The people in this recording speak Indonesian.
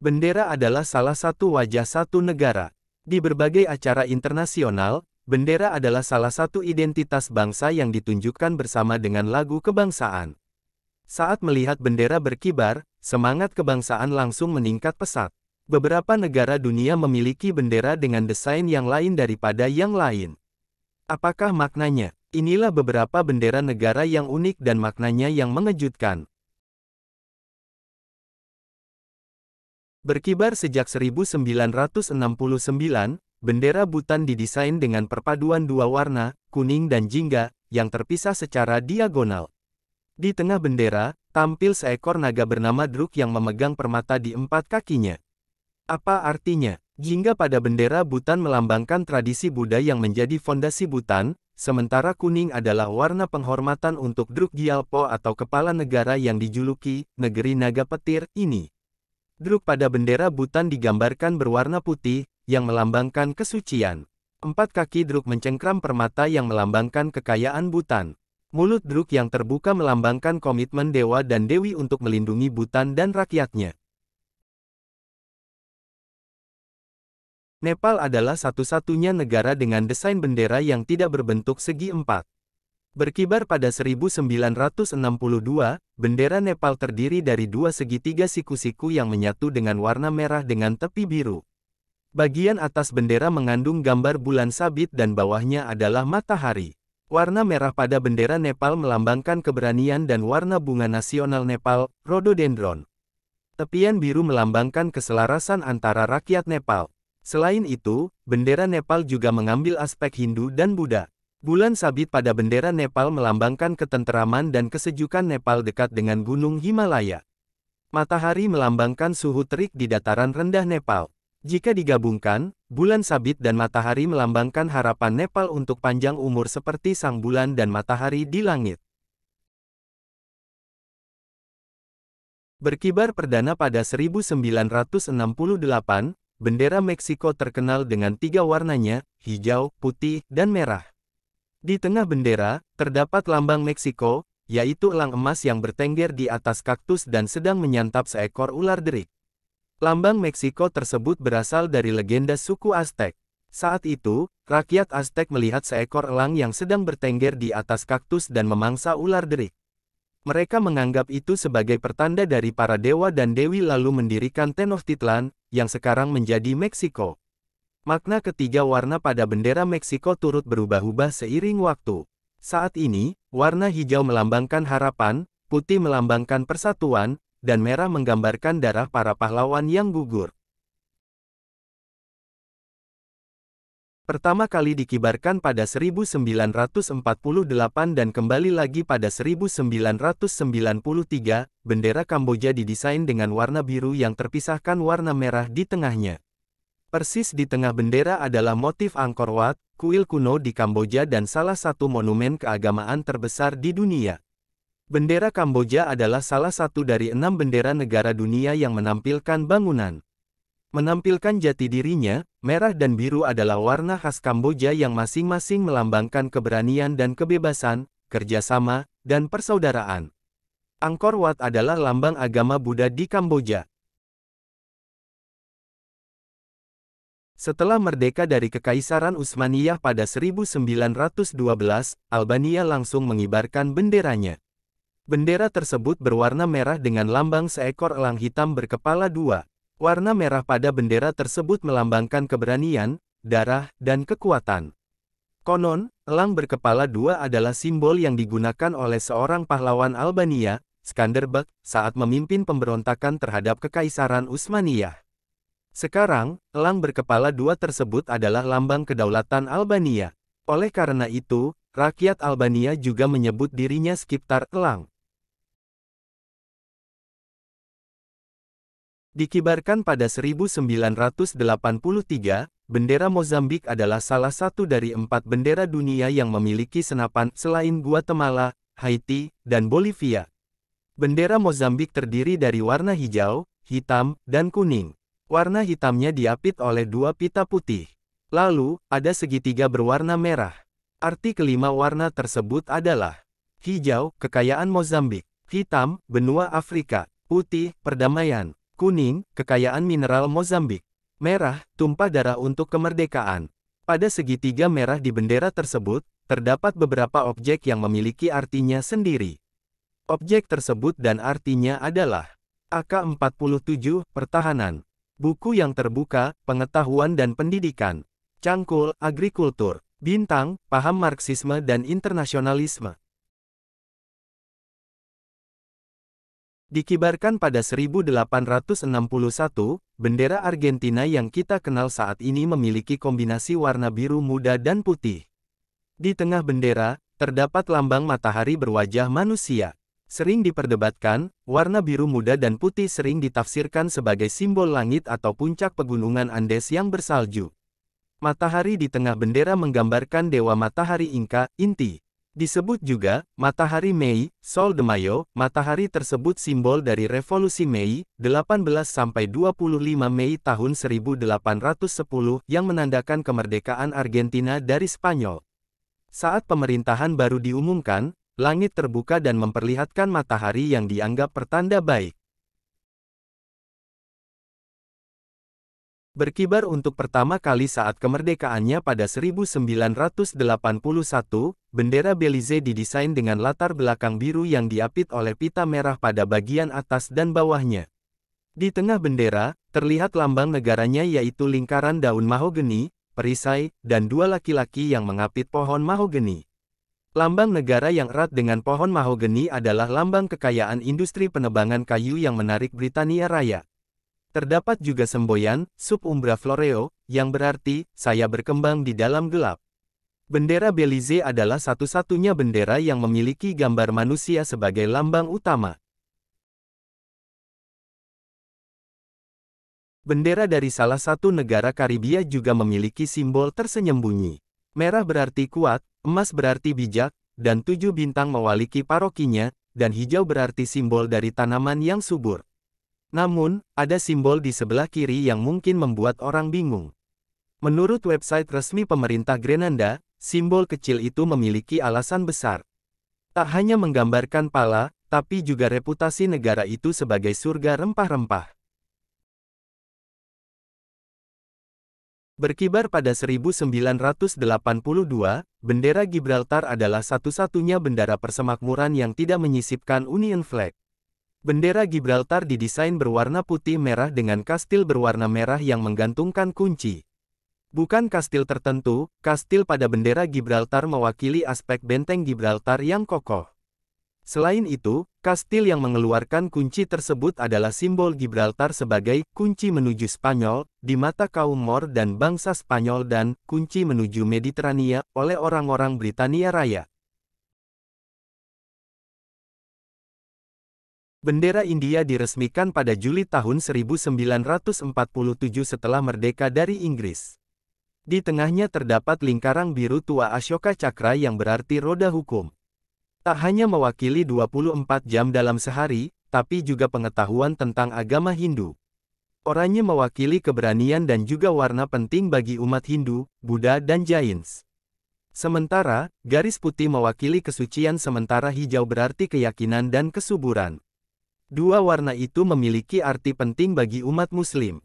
Bendera adalah salah satu wajah satu negara. Di berbagai acara internasional, bendera adalah salah satu identitas bangsa yang ditunjukkan bersama dengan lagu kebangsaan. Saat melihat bendera berkibar, semangat kebangsaan langsung meningkat pesat. Beberapa negara dunia memiliki bendera dengan desain yang lain daripada yang lain. Apakah maknanya? Inilah beberapa bendera negara yang unik dan maknanya yang mengejutkan. Berkibar sejak 1969, bendera Bhutan didesain dengan perpaduan dua warna, kuning dan jingga, yang terpisah secara diagonal. Di tengah bendera, tampil seekor naga bernama Druk yang memegang permata di empat kakinya. Apa artinya? Jingga pada bendera Bhutan melambangkan tradisi Buddha yang menjadi fondasi Bhutan, sementara kuning adalah warna penghormatan untuk Druk Gyalpo atau kepala negara yang dijuluki, negeri naga petir, ini. Druk pada bendera Bhutan digambarkan berwarna putih, yang melambangkan kesucian. Empat kaki Druk mencengkram permata yang melambangkan kekayaan Bhutan. Mulut Druk yang terbuka melambangkan komitmen dewa dan dewi untuk melindungi Bhutan dan rakyatnya. Nepal adalah satu-satunya negara dengan desain bendera yang tidak berbentuk segi empat. Berkibar pada 1962, bendera Nepal terdiri dari dua segitiga siku-siku yang menyatu dengan warna merah dengan tepi biru. Bagian atas bendera mengandung gambar bulan sabit dan bawahnya adalah matahari. Warna merah pada bendera Nepal melambangkan keberanian dan warna bunga nasional Nepal, rhododendron. Tepian biru melambangkan keselarasan antara rakyat Nepal. Selain itu, bendera Nepal juga mengambil aspek Hindu dan Buddha. Bulan sabit pada bendera Nepal melambangkan ketenteraman dan kesejukan Nepal dekat dengan Gunung Himalaya. Matahari melambangkan suhu terik di dataran rendah Nepal. Jika digabungkan, bulan sabit dan matahari melambangkan harapan Nepal untuk panjang umur seperti sang bulan dan matahari di langit. Berkibar perdana pada 1968, bendera Meksiko terkenal dengan tiga warnanya, hijau, putih, dan merah. Di tengah bendera, terdapat lambang Meksiko, yaitu elang emas yang bertengger di atas kaktus dan sedang menyantap seekor ular derik. Lambang Meksiko tersebut berasal dari legenda suku Aztek. Saat itu, rakyat Aztek melihat seekor elang yang sedang bertengger di atas kaktus dan memangsa ular derik. Mereka menganggap itu sebagai pertanda dari para dewa dan dewi lalu mendirikan Tenochtitlan, yang sekarang menjadi Meksiko. Makna ketiga warna pada bendera Meksiko turut berubah-ubah seiring waktu. Saat ini, warna hijau melambangkan harapan, putih melambangkan persatuan, dan merah menggambarkan darah para pahlawan yang gugur. Pertama kali dikibarkan pada 1948 dan kembali lagi pada 1993, bendera Kamboja didesain dengan warna biru yang terpisahkan warna merah di tengahnya. Persis di tengah bendera adalah motif Angkor Wat, kuil kuno di Kamboja dan salah satu monumen keagamaan terbesar di dunia. Bendera Kamboja adalah salah satu dari 6 bendera negara dunia yang menampilkan bangunan. Menampilkan jati dirinya, merah dan biru adalah warna khas Kamboja yang masing-masing melambangkan keberanian dan kebebasan, kerjasama, dan persaudaraan. Angkor Wat adalah lambang agama Buddha di Kamboja. Setelah merdeka dari Kekaisaran Utsmaniyah pada 1912, Albania langsung mengibarkan benderanya. Bendera tersebut berwarna merah dengan lambang seekor elang hitam berkepala dua. Warna merah pada bendera tersebut melambangkan keberanian, darah, dan kekuatan. Konon, elang berkepala dua adalah simbol yang digunakan oleh seorang pahlawan Albania, Skanderbeg, saat memimpin pemberontakan terhadap Kekaisaran Utsmaniyah. Sekarang, elang berkepala dua tersebut adalah lambang kedaulatan Albania. Oleh karena itu, rakyat Albania juga menyebut dirinya Skiptar Elang. Dikibarkan pada 1983, bendera Mozambik adalah salah satu dari 4 bendera dunia yang memiliki senapan selain Guatemala, Haiti, dan Bolivia. Bendera Mozambik terdiri dari warna hijau, hitam, dan kuning. Warna hitamnya diapit oleh 2 pita putih. Lalu, ada segitiga berwarna merah. Arti kelima warna tersebut adalah hijau, kekayaan Mozambik; hitam, benua Afrika; putih, perdamaian; Kuning, kekayaan mineral Mozambik. Merah, tumpah darah untuk kemerdekaan. Pada segitiga merah di bendera tersebut, terdapat beberapa objek yang memiliki artinya sendiri. Objek tersebut dan artinya adalah AK-47, pertahanan. Buku yang terbuka, pengetahuan dan pendidikan. Cangkul, agrikultur. Bintang, paham Marxisme dan internasionalisme. Dikibarkan pada 1861, bendera Argentina yang kita kenal saat ini memiliki kombinasi warna biru muda dan putih. Di tengah bendera, terdapat lambang matahari berwajah manusia. Sering diperdebatkan, warna biru muda dan putih sering ditafsirkan sebagai simbol langit atau puncak pegunungan Andes yang bersalju. Matahari di tengah bendera menggambarkan dewa matahari Inca, Inti. Disebut juga, Matahari Mei, Sol de Mayo. Matahari tersebut simbol dari Revolusi Mei, 18-25 Mei tahun 1810, yang menandakan kemerdekaan Argentina dari Spanyol. Saat pemerintahan baru diumumkan, langit terbuka dan memperlihatkan matahari yang dianggap pertanda baik. Berkibar untuk pertama kali saat kemerdekaannya pada 1981, bendera Belize didesain dengan latar belakang biru yang diapit oleh pita merah pada bagian atas dan bawahnya. Di tengah bendera, terlihat lambang negaranya yaitu lingkaran daun mahogani, perisai, dan dua laki-laki yang mengapit pohon mahogani. Lambang negara yang erat dengan pohon mahogani adalah lambang kekayaan industri penebangan kayu yang menarik Britania Raya. Terdapat juga semboyan, sub umbra floreo, yang berarti, saya berkembang di dalam gelap. Bendera Belize adalah satu-satunya bendera yang memiliki gambar manusia sebagai lambang utama. Bendera dari salah satu negara Karibia juga memiliki simbol tersembunyi. Merah berarti kuat, emas berarti bijak, dan 7 bintang mewaliki parokinya, dan hijau berarti simbol dari tanaman yang subur. Namun, ada simbol di sebelah kiri yang mungkin membuat orang bingung. Menurut website resmi pemerintah Grenada, simbol kecil itu memiliki alasan besar. Tak hanya menggambarkan pala, tapi juga reputasi negara itu sebagai surga rempah-rempah. Berkibar pada 1982, bendera Gibraltar adalah satu-satunya bendera persemakmuran yang tidak menyisipkan Union Flag. Bendera Gibraltar didesain berwarna putih merah dengan kastil berwarna merah yang menggantungkan kunci. Bukan kastil tertentu, kastil pada bendera Gibraltar mewakili aspek benteng Gibraltar yang kokoh. Selain itu, kastil yang mengeluarkan kunci tersebut adalah simbol Gibraltar sebagai kunci menuju Spanyol, di mata kaum Moor dan bangsa Spanyol dan kunci menuju Mediterania oleh orang-orang Britania Raya. Bendera India diresmikan pada Juli tahun 1947 setelah merdeka dari Inggris. Di tengahnya terdapat lingkaran biru tua Ashoka Chakra yang berarti roda hukum. Tak hanya mewakili 24 jam dalam sehari, tapi juga pengetahuan tentang agama Hindu. Oranye mewakili keberanian dan juga warna penting bagi umat Hindu, Buddha dan Jains. Sementara, garis putih mewakili kesucian sementara hijau berarti keyakinan dan kesuburan. Dua warna itu memiliki arti penting bagi umat Muslim.